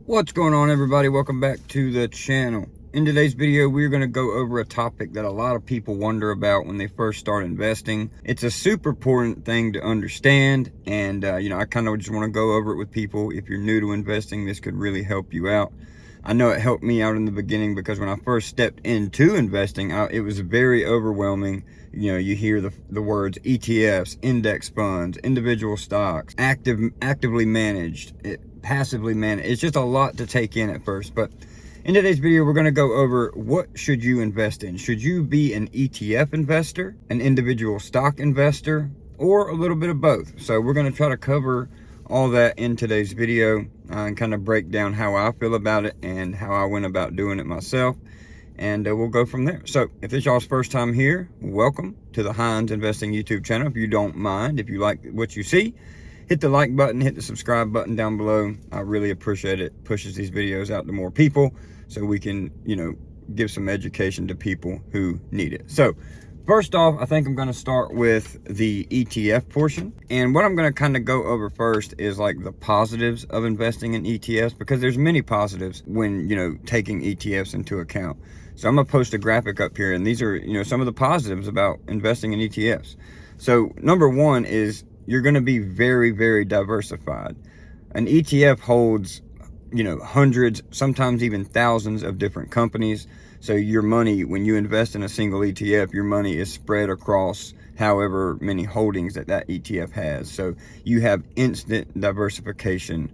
What's going on, everybody? Welcome back to the channel. In today's video, we're going to go over a topic that a lot of people wonder about when they first start investing. It's a super important thing to understand, and I kind of just want to go over it with people. If you're new to investing, this could really help you out. I know it helped me out in the beginning because when I first stepped into investing, it was very overwhelming. You hear the words ETFs, index funds, individual stocks, actively managed, passively managed. It's just a lot to take in at first. But in today's video, we're going to go over what should you invest in. Should you be an ETF investor, an individual stock investor, or a little bit of both? So we're going to try to cover all that in today's video and kind of break down how I feel about it and how I went about doing it myself. And we'll go from there. So if this is y'all's first time here, welcome to the Hines Investing YouTube channel. If you don't mind, if you like what you see, hit the like button, hit the subscribe button down below. I really appreciate it. Pushes these videos out to more people so we can, give some education to people who need it. So first off, I think I'm going to start with the ETF portion. And what I'm going to kind of go over first is like the positives of investing in ETFs, because there's many positives when, taking ETFs into account. So I'm going to post a graphic up here, and these are, some of the positives about investing in ETFs. So number one is you're going to be very, very diversified. An ETF holds, hundreds, sometimes even thousands of different companies. So your money, when you invest in a single ETF, your money is spread across however many holdings that ETF has. So you have instant diversification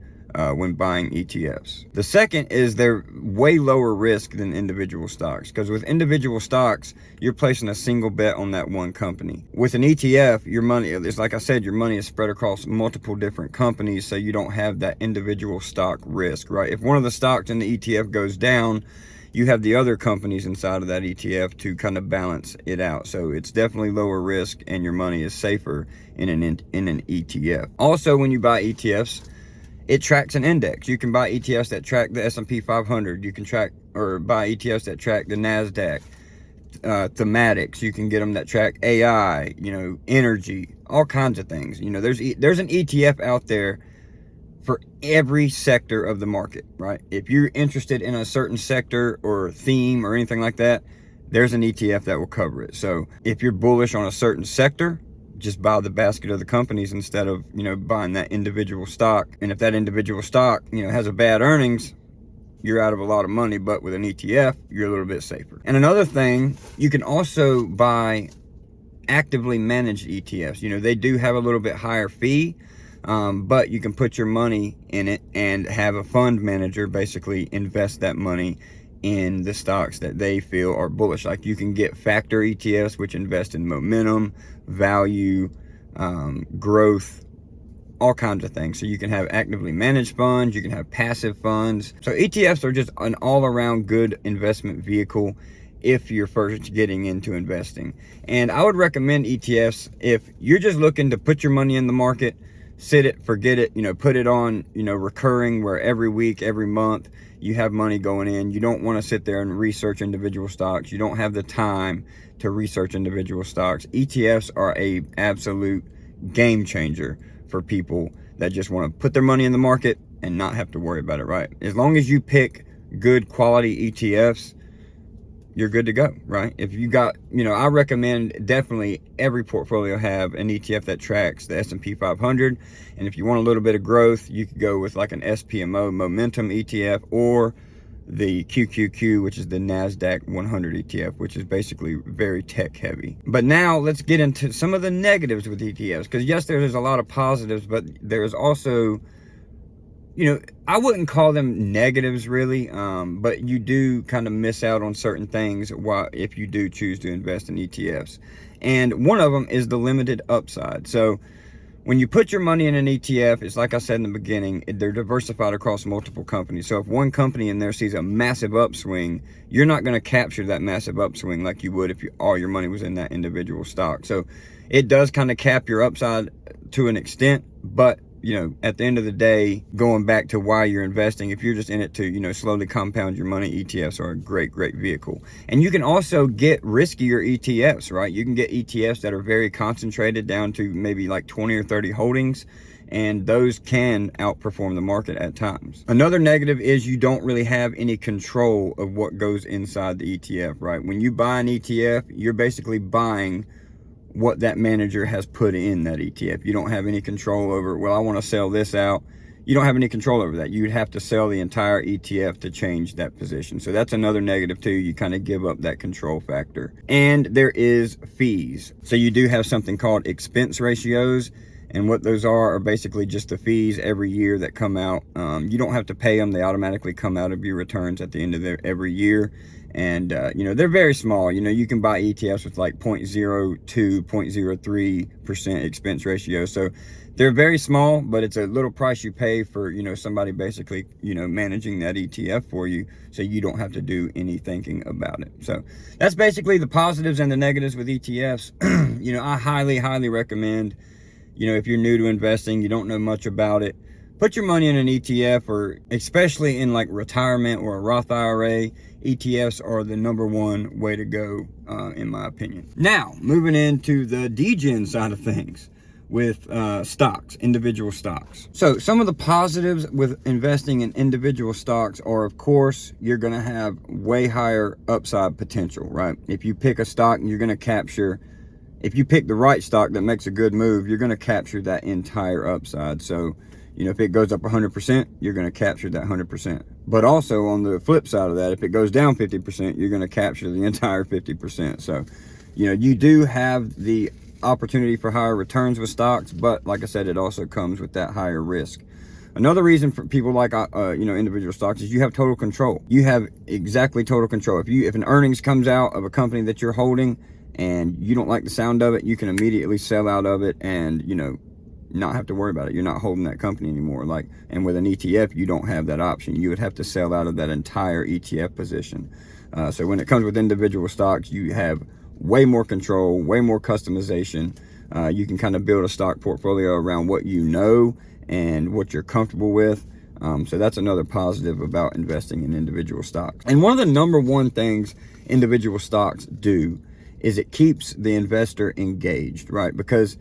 when buying ETFs. The second is they're way lower risk than individual stocks, because with individual stocks, you're placing a single bet on that one company. With an ETF, your money is, like I said, your money is spread across multiple different companies, so you don't have that individual stock risk, right? If one of the stocks in the ETF goes down, you have the other companies inside of that ETF to kind of balance it out. So it's definitely lower risk, and your money is safer in an ETF. Also, when you buy ETFs, it tracks an index. You can buy ETFs that track the S&P 500. You can buy ETFs that track the NASDAQ, thematics. You can get them that track AI, energy, all kinds of things. There's an ETF out there for every sector of the market, right? If you're interested in a certain sector or theme or anything like that, there's an ETF that will cover it. So if you're bullish on a certain sector, just buy the basket of the companies instead of, buying that individual stock. And if that individual stock, has a bad earnings, you're out of a lot of money. But with an ETF, you're a little bit safer. And another thing, you can also buy actively managed ETFs. They do have a little bit higher fee, but you can put your money in it and have a fund manager basically invest that money in the stocks that they feel are bullish. Like you can get factor ETFs, which invest in momentum, value, growth, all kinds of things. So you can have actively managed funds, you can have passive funds. So ETFs are just an all-around good investment vehicle if you're first getting into investing. And I would recommend ETFs if you're just looking to put your money in the market, sit it, forget it, put it on, recurring, where every week, every month, you have money going in. You don't want to sit there and research individual stocks. You don't have the time to research individual stocks. ETFs are a absolute game changer for people that just want to put their money in the market and not have to worry about it, right? As long as you pick good quality ETFs, you're good to go, right? If you got, I recommend definitely every portfolio have an ETF that tracks the S&P 500. And if you want a little bit of growth, you could go with like an SPMO momentum ETF or the QQQ, which is the NASDAQ 100 ETF, which is basically very tech heavy. But now let's get into some of the negatives with ETFs, because yes, there's a lot of positives, but there's also, I wouldn't call them negatives really, but you do kind of miss out on certain things if you do choose to invest in ETFs. And one of them is the limited upside. So when you put your money in an ETF, it's like I said in the beginning, they're diversified across multiple companies. So if one company in there sees a massive upswing, you're not going to capture that massive upswing like you would if all your money was in that individual stock. So it does kind of cap your upside to an extent, but at the end of the day, going back to why you're investing, if you're just in it to, slowly compound your money, ETFs are a great, great vehicle. And you can also get riskier ETFs, right? You can get ETFs that are very concentrated down to maybe like 20 or 30 holdings. and those can outperform the market at times. Another negative is you don't really have any control of what goes inside the ETF, right? When you buy an ETF, you're basically buying what that manager has put in that ETF. You don't have any control over, well, I want to sell this out. You don't have any control over that. You'd have to sell the entire ETF to change that position. So that's another negative too. You kind of give up that control factor. And there is fees. So you do have something called expense ratios. And what those are basically just the fees every year that come out. You don't have to pay them. They automatically come out of your returns at the end of every year. And, they're very small. You can buy ETFs with like 0.02, 0.03% expense ratio. So they're very small, but it's a little price you pay for, somebody basically, managing that ETF for you, so you don't have to do any thinking about it. So that's basically the positives and the negatives with ETFs. I highly, highly recommend, if you're new to investing, you don't know much about it, put your money in an ETF, or especially in like retirement or a Roth IRA. ETFs are the #1 way to go, in my opinion. Now, moving into the DGen side of things with stocks, individual stocks. So some of the positives with investing in individual stocks are, of course, you're going to have way higher upside potential, right? If you pick a stock, you're going to capture, if you pick the right stock that makes a good move, you're going to capture that entire upside. So, if it goes up 100%, you're going to capture that 100%. But also on the flip side of that, if it goes down 50%, you're going to capture the entire 50%. So, you do have the opportunity for higher returns with stocks, but like I said, it also comes with that higher risk. Another reason for people like individual stocks is you have total control. You have exactly total control. If an earnings comes out of a company that you're holding and you don't like the sound of it, you can immediately sell out of it and not have to worry about it. You're not holding that company anymore. And with an ETF, you don't have that option. You would have to sell out of that entire ETF position. So when it comes with individual stocks, you have way more control, way more customization. You can kind of build a stock portfolio around what you know and what you're comfortable with. So that's another positive about investing in individual stocks. And one of the #1 things individual stocks do is it keeps the investor engaged, right? Because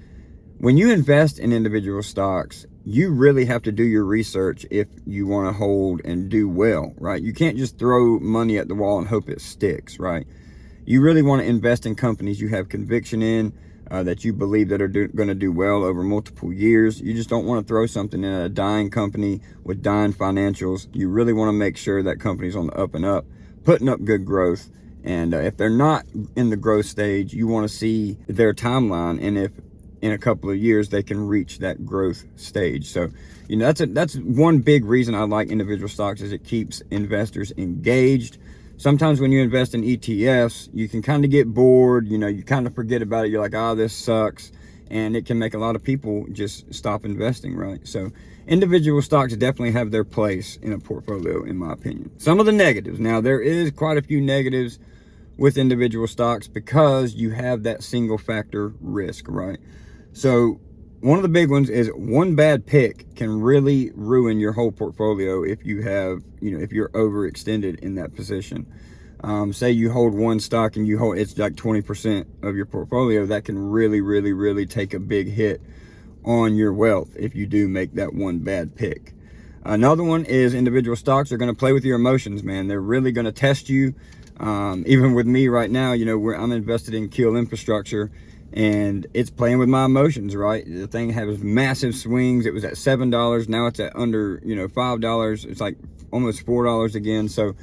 when you invest in individual stocks, you really have to do your research if you want to hold and do well, right? You can't just throw money at the wall and hope it sticks, right? You really want to invest in companies you have conviction in, that you believe that are going to do well over multiple years. You just don't want to throw something in a dying company with dying financials. You really want to make sure that company's on the up and up, putting up good growth. And if they're not in the growth stage, you want to see their timeline, and if in a couple of years they can reach that growth stage. So that's one big reason I like individual stocks, is it keeps investors engaged. Sometimes when you invest in ETFs, you can kind of get bored, you kind of forget about it. You're like, this sucks. And it can make a lot of people just stop investing, right? So individual stocks definitely have their place in a portfolio, in my opinion. Some of the negatives. Now, there is quite a few negatives with individual stocks because you have that single factor risk, right? So one of the big ones is one bad pick can really ruin your whole portfolio if you have, if you're overextended in that position. Say you hold one stock and it's like 20% of your portfolio, that can really, really, really take a big hit on your wealth if you do make that one bad pick. Another one is individual stocks are going to play with your emotions, man. They're really going to test you. Even with me right now, I'm invested in Kiel Infrastructure, and it's playing with my emotions, right? The thing has massive swings. It was at $7. Now it's at under, $5. It's like almost $4 again. So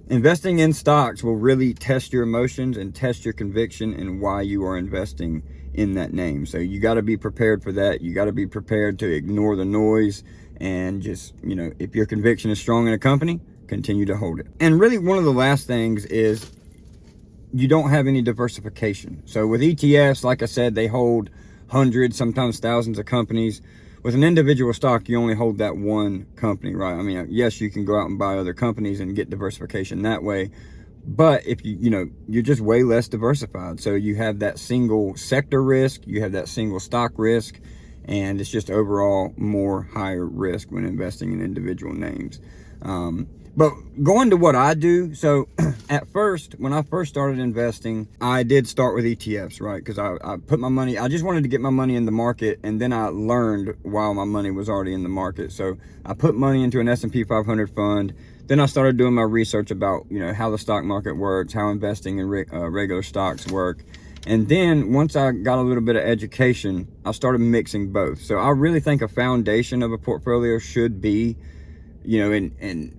investing in stocks will really test your emotions and test your conviction and why you are investing in that name. So you got to be prepared for that. You got to be prepared to ignore the noise and just, if your conviction is strong in a company, continue to hold it. And really one of the last things is you don't have any diversification. So with ETFs, like I said, they hold hundreds, sometimes thousands of companies. With an individual stock, you only hold that one company, right? I mean, yes, you can go out and buy other companies and get diversification that way, but if you're just way less diversified. So you have that single sector risk, you have that single stock risk, and it's just overall more higher risk when investing in individual names. But going to what I do, so at first, when I first started investing, I did start with ETFs, right? Because I put my money, I just wanted to get my money in the market, and then I learned while my money was already in the market. So I put money into an S&P 500 fund. Then I started doing my research about, how the stock market works, how investing in regular stocks work. And then once I got a little bit of education, I started mixing both. So I really think a foundation of a portfolio should be, in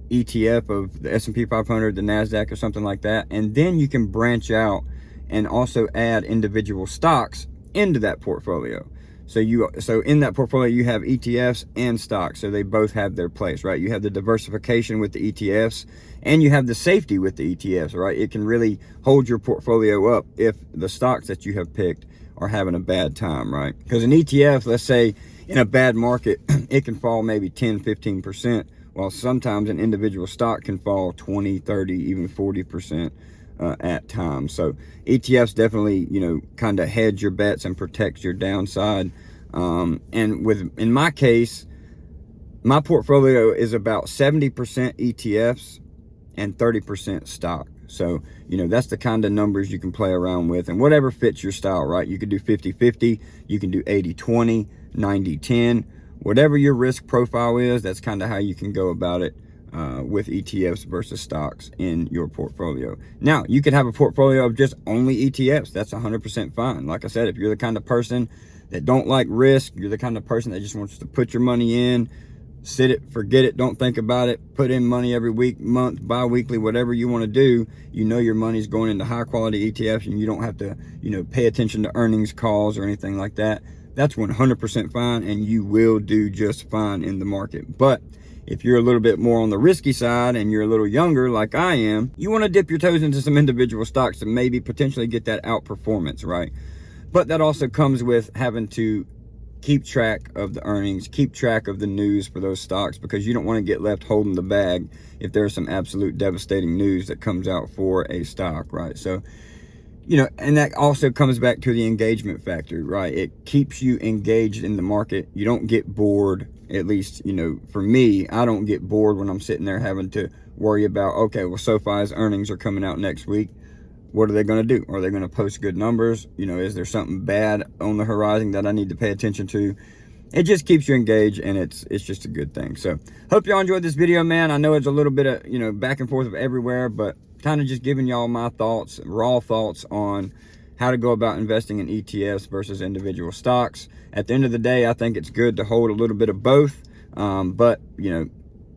ETF of the S&P 500, the NASDAQ, or something like that. And then you can branch out and also add individual stocks into that portfolio. So in that portfolio, you have ETFs and stocks. So they both have their place, right? You have the diversification with the ETFs, and you have the safety with the ETFs, right? It can really hold your portfolio up if the stocks that you have picked are having a bad time, right? Because an ETF, let's say in a bad market, it can fall maybe 10, 15%. While sometimes an individual stock can fall 20, 30, even 40% at times. So ETFs definitely, kind of hedge your bets and protect your downside. And in my case, my portfolio is about 70% ETFs and 30% stock. So, that's the kind of numbers you can play around with, and whatever fits your style, right? You could do 50-50, you can do 80-20, 90-10. Whatever your risk profile is, that's kind of how you can go about it with ETFs versus stocks in your portfolio. Now, you could have a portfolio of just only ETFs. That's 100% fine. Like I said, if you're the kind of person that don't like risk, you're the kind of person that just wants to put your money in, sit it, forget it, don't think about it, put in money every week, month, bi-weekly, whatever you want to do, your money's going into high quality ETFs, and you don't have to, pay attention to earnings calls or anything like that. That's 100% fine, and you will do just fine in the market. But if you're a little bit more on the risky side and you're a little younger like I am, you want to dip your toes into some individual stocks to maybe potentially get that outperformance, right? But that also comes with having to keep track of the earnings, keep track of the news for those stocks, because you don't want to get left holding the bag if there's some absolute devastating news that comes out for a stock, right? So, and that also comes back to the engagement factor, right? It keeps you engaged in the market. You don't get bored. At least, for me, I don't get bored when I'm sitting there having to worry about, okay, well, SoFi's earnings are coming out next week. What are they going to do? Are they going to post good numbers? Is there something bad on the horizon that I need to pay attention to? It just keeps you engaged, and it's just a good thing. So hope y'all enjoyed this video, man. I know it's a little bit of, back and forth of everywhere, but kind of just giving y'all my thoughts, raw thoughts on how to go about investing in ETFs versus individual stocks. At the end of the day, I think it's good to hold a little bit of both. But,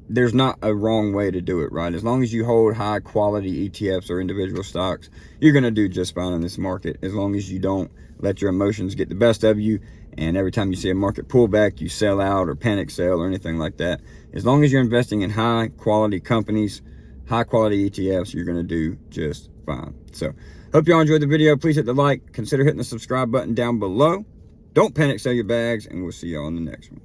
there's not a wrong way to do it, right? As long as you hold high quality ETFs or individual stocks, you're going to do just fine in this market, as long as you don't let your emotions get the best of you. And every time you see a market pullback, you sell out or panic sell or anything like that. As long as you're investing in high quality companies, high quality ETFs, you're going to do just fine. So hope y'all enjoyed the video. Please hit the like, consider hitting the subscribe button down below. Don't panic sell your bags, and we'll see y'all in the next one.